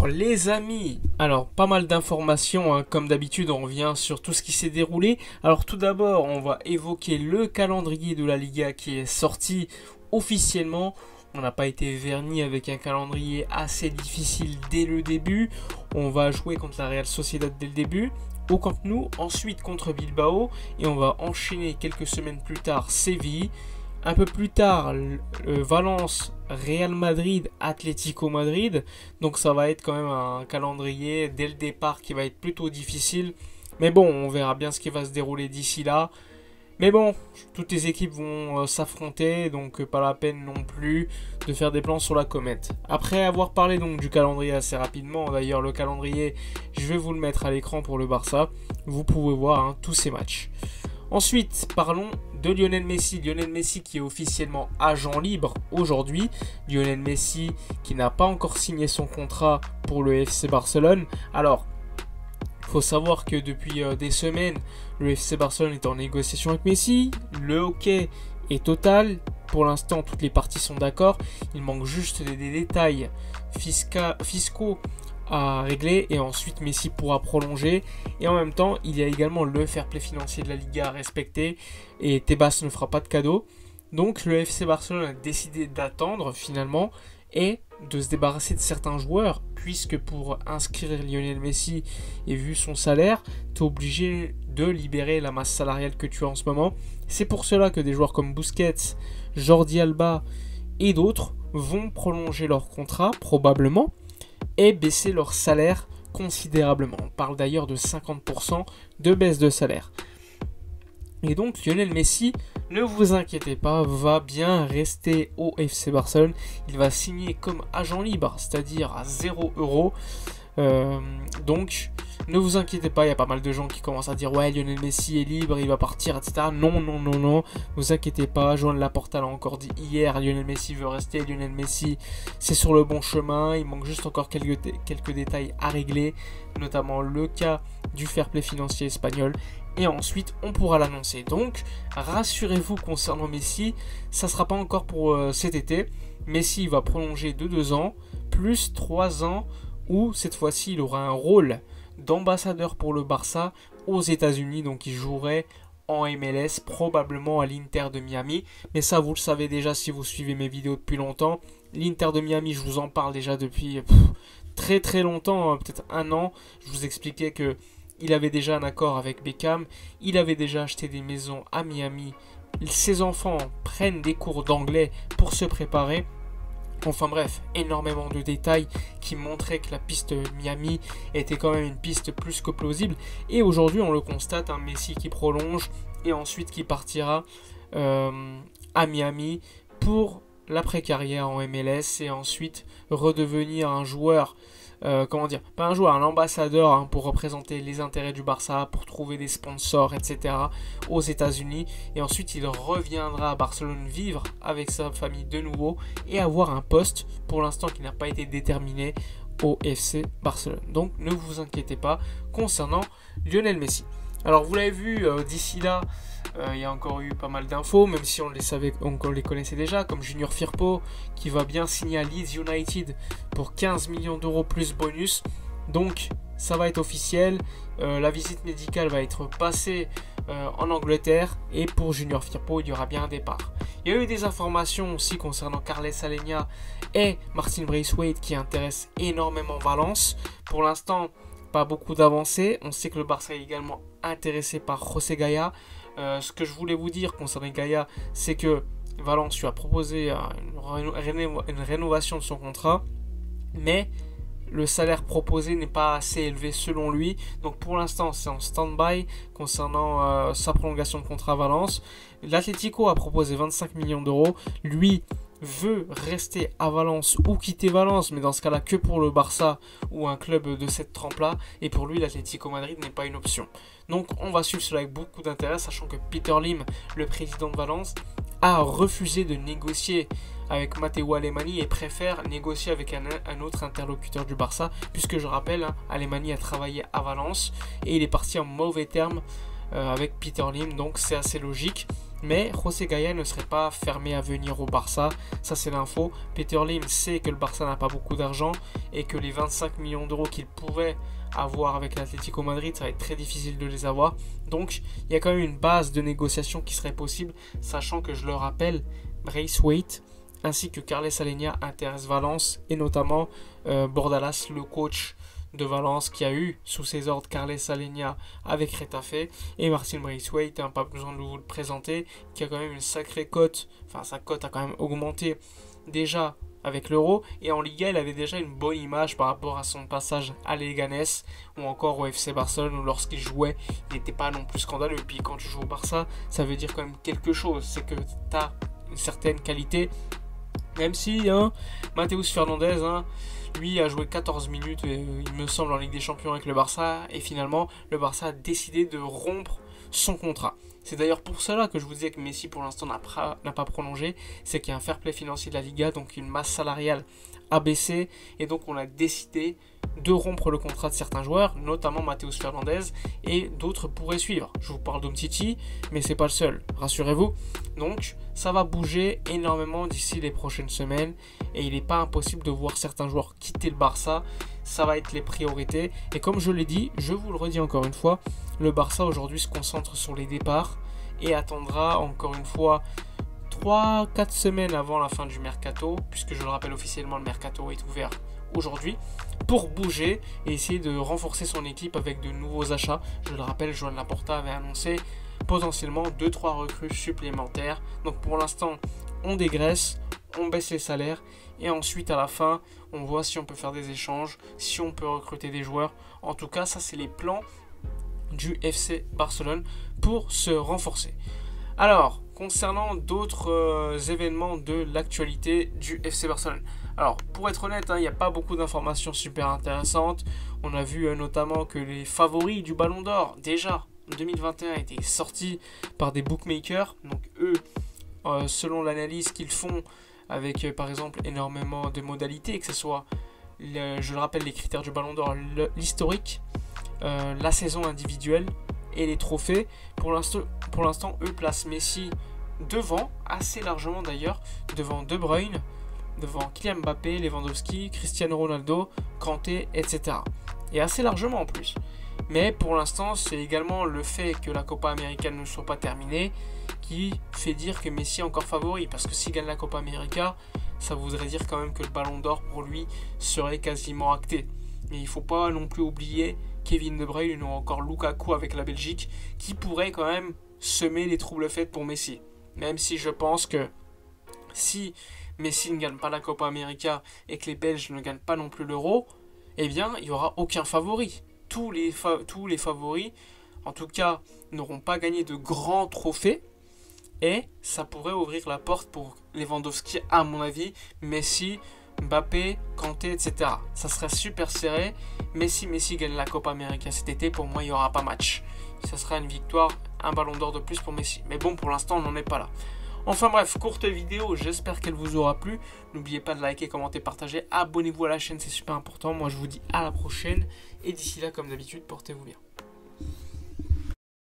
Alors les amis, pas mal d'informations, hein. Comme d'habitude on revient sur tout ce qui s'est déroulé. Alors tout d'abord on va évoquer le calendrier de la Liga qui est sorti officiellement. On n'a pas été verni avec un calendrier assez difficile dès le début. On va jouer contre la Real Sociedad dès le début, au Camp Nou, ensuite contre Bilbao et on va enchaîner quelques semaines plus tard Séville. Un peu plus tard, Valence, Real Madrid, Atlético Madrid. Donc ça va être quand même un calendrier dès le départ qui va être plutôt difficile. Mais bon, on verra bien ce qui va se dérouler d'ici là. Mais bon, toutes les équipes vont s'affronter, donc pas la peine non plus de faire des plans sur la comète. Après avoir parlé donc du calendrier assez rapidement, d'ailleurs le calendrier, je vais vous le mettre à l'écran pour le Barça. Vous pouvez voir tous ces matchs. Ensuite, parlons de Lionel Messi. Lionel Messi qui est officiellement agent libre aujourd'hui. Lionel Messi qui n'a pas encore signé son contrat pour le FC Barcelone. Alors, il faut savoir que depuis des semaines, le FC Barcelone est en négociation avec Messi. Le hockey est total. Pour l'instant, toutes les parties sont d'accord. Il manque juste des détails fiscaux à régler et ensuite Messi pourra prolonger. Et en même temps, il y a également le fair play financier de la Liga à respecter et Tebas ne fera pas de cadeau. Donc le FC Barcelone a décidé d'attendre finalement et de se débarrasser de certains joueurs, puisque pour inscrire Lionel Messi et vu son salaire, tu es obligé de libérer la masse salariale que tu as en ce moment. C'est pour cela que des joueurs comme Busquets, Jordi Alba et d'autres vont prolonger leur contrat probablement et baisser leur salaire considérablement. On parle d'ailleurs de 50% de baisse de salaire. Et donc Lionel Messi, ne vous inquiétez pas, va bien rester au FC Barcelone. Il va signer comme agent libre, c'est-à-dire à 0€. Donc ne vous inquiétez pas, il y a pas mal de gens qui commencent à dire ouais, Lionel Messi est libre, il va partir, etc. Non, ne vous inquiétez pas. Joan Laporta l'a encore dit hier, Lionel Messi veut rester, Lionel Messi c'est sur le bon chemin. Il manque juste encore quelques détails à régler, notamment le cas du fair play financier espagnol. Et ensuite on pourra l'annoncer. Donc rassurez-vous concernant Messi, ça ne sera pas encore pour cet été. Messi va prolonger de 2 ans, plus 3 ans, où cette fois-ci il aura un rôle d'ambassadeur pour le Barça aux États-Unis. Donc il jouerait en MLS, probablement à l'Inter de Miami. Mais ça vous le savez déjà si vous suivez mes vidéos depuis longtemps. L'Inter de Miami, je vous en parle déjà depuis très très longtemps, peut-être 1 an. Je vous expliquais que il avait déjà un accord avec Beckham, il avait déjà acheté des maisons à Miami. Ses enfants prennent des cours d'anglais pour se préparer. Enfin bref, énormément de détails qui montraient que la piste Miami était quand même une piste plus que plausible. Et aujourd'hui on le constate, un Messi qui prolonge et ensuite qui partira à Miami pour l'après-carrière en MLS et ensuite redevenir un joueur, pas un joueur, un ambassadeur pour représenter les intérêts du Barça, pour trouver des sponsors, etc. aux États-Unis. Et ensuite, il reviendra à Barcelone vivre avec sa famille de nouveau et avoir un poste, pour l'instant, qui n'a pas été déterminé au FC Barcelone. Donc, ne vous inquiétez pas concernant Lionel Messi. Alors, vous l'avez vu, d'ici là, il y a encore eu pas mal d'infos, même si on les connaissait déjà, comme Junior Firpo qui va bien signer à Leeds United pour 15 millions d'euros plus bonus. Donc ça va être officiel, la visite médicale va être passée en Angleterre et pour Junior Firpo il y aura bien un départ. Il y a eu des informations aussi concernant Carles Alenia et Martin Braithwaite qui intéressent énormément Valence. Pour l'instant, pas beaucoup d'avancées. On sait que le Barça est également intéressé par José Gaya. Ce que je voulais vous dire concernant Gaya, c'est que Valence lui a proposé une rénovation de son contrat, mais le salaire proposé n'est pas assez élevé selon lui. Donc pour l'instant, c'est en stand-by concernant sa prolongation de contrat à Valence. L'Atlético a proposé 25 millions d'euros. Lui veut rester à Valence ou quitter Valence, mais dans ce cas-là que pour le Barça ou un club de cette trempe-là. Et pour lui, l'Atlético Madrid n'est pas une option. Donc on va suivre cela avec beaucoup d'intérêt, sachant que Peter Lim, le président de Valence, a refusé de négocier avec Matteo Alemany et préfère négocier avec un autre interlocuteur du Barça, puisque je rappelle, Alemany a travaillé à Valence et il est parti en mauvais termes avec Peter Lim, donc c'est assez logique. Mais José Gaya ne serait pas fermé à venir au Barça, ça c'est l'info. Peter Lim sait que le Barça n'a pas beaucoup d'argent et que les 25 millions d'euros qu'il pourrait avoir avec l'Atlético Madrid, ça va être très difficile de les avoir. Donc il y a quand même une base de négociation qui serait possible, sachant que je le rappelle, Braithwaite ainsi que Carles Alenia intéressent Valence et notamment Bordalas, le coach de Valence qui a eu sous ses ordres Carles Alenia avec Retafe, et Martin Braithwaite, pas besoin de vous le présenter, qui a quand même une sacrée cote, enfin sa cote a quand même augmenté déjà avec l'Euro, et en Liga il avait déjà une bonne image par rapport à son passage à Leganés ou encore au FC Barcelone, où lorsqu'il jouait il n'était pas non plus scandaleux. Et puis quand tu joues au Barça, ça veut dire quand même quelque chose, c'est que tu as une certaine qualité, même si Matheus Fernandez, lui a joué 14 minutes, il me semble, en Ligue des Champions avec le Barça, et finalement le Barça a décidé de rompre son contrat. C'est d'ailleurs pour cela que je vous disais que Messi pour l'instant n'a pas prolongé, c'est qu'il y a un fair play financier de la Liga, donc une masse salariale a baissé, et donc on a décidé de rompre le contrat de certains joueurs, notamment Matheus Fernandez, et d'autres pourraient suivre. Je vous parle d'Umtiti, mais c'est pas le seul, rassurez-vous. Donc ça va bouger énormément d'ici les prochaines semaines, et il n'est pas impossible de voir certains joueurs quitter le Barça. Ça va être les priorités, et comme je l'ai dit, je vous le redis encore une fois, le Barça aujourd'hui se concentre sur les départs et attendra encore une fois 3-4 semaines avant la fin du mercato, puisque je le rappelle officiellement le mercato est ouvert aujourd'hui, pour bouger et essayer de renforcer son équipe avec de nouveaux achats. Je le rappelle, Joan Laporta avait annoncé potentiellement 2-3 recrues supplémentaires. Donc pour l'instant on dégraisse, on baisse les salaires, et ensuite à la fin on voit si on peut faire des échanges, si on peut recruter des joueurs. En tout cas ça c'est les plans du FC Barcelone pour se renforcer. Alors, concernant d'autres événements de l'actualité du FC Barcelone. Alors, pour être honnête, il n'y a pas beaucoup d'informations super intéressantes. On a vu notamment que les favoris du Ballon d'Or, déjà en 2021, étaient sortis par des bookmakers. Donc eux, selon l'analyse qu'ils font, avec par exemple énormément de modalités, que ce soit, je le rappelle, les critères du Ballon d'Or, l'historique, la saison individuelle et les trophées. Pour l'instant, eux placent Messi devant, assez largement d'ailleurs, devant De Bruyne, devant Kylian Mbappé, Lewandowski, Cristiano Ronaldo, Kanté, etc. Et assez largement en plus. Mais pour l'instant, c'est également le fait que la Copa América ne soit pas terminée qui fait dire que Messi est encore favori. Parce que s'il gagne la Copa América, ça voudrait dire quand même que le Ballon d'Or pour lui serait quasiment acté. Mais il ne faut pas non plus oublier Kevin De Bruyne ou encore Lukaku avec la Belgique qui pourraient quand même semer les troubles faits pour Messi. Même si je pense que si Messi ne gagne pas la Copa América et que les Belges ne gagnent pas non plus l'Euro, eh bien il n'y aura aucun favori. Tous les favoris, en tout cas, n'auront pas gagné de grands trophées, et ça pourrait ouvrir la porte pour Lewandowski, à mon avis, Messi, Mbappé, Kanté, etc. Ça serait super serré, mais si Messi gagne la Copa América cet été, pour moi il n'y aura pas match. Ça sera une victoire, un ballon d'or de plus pour Messi. Mais bon, pour l'instant on n'en est pas là. Enfin bref, courte vidéo, j'espère qu'elle vous aura plu. N'oubliez pas de liker, commenter, partager, abonnez-vous à la chaîne, c'est super important. Moi je vous dis à la prochaine, et d'ici là comme d'habitude, portez-vous bien.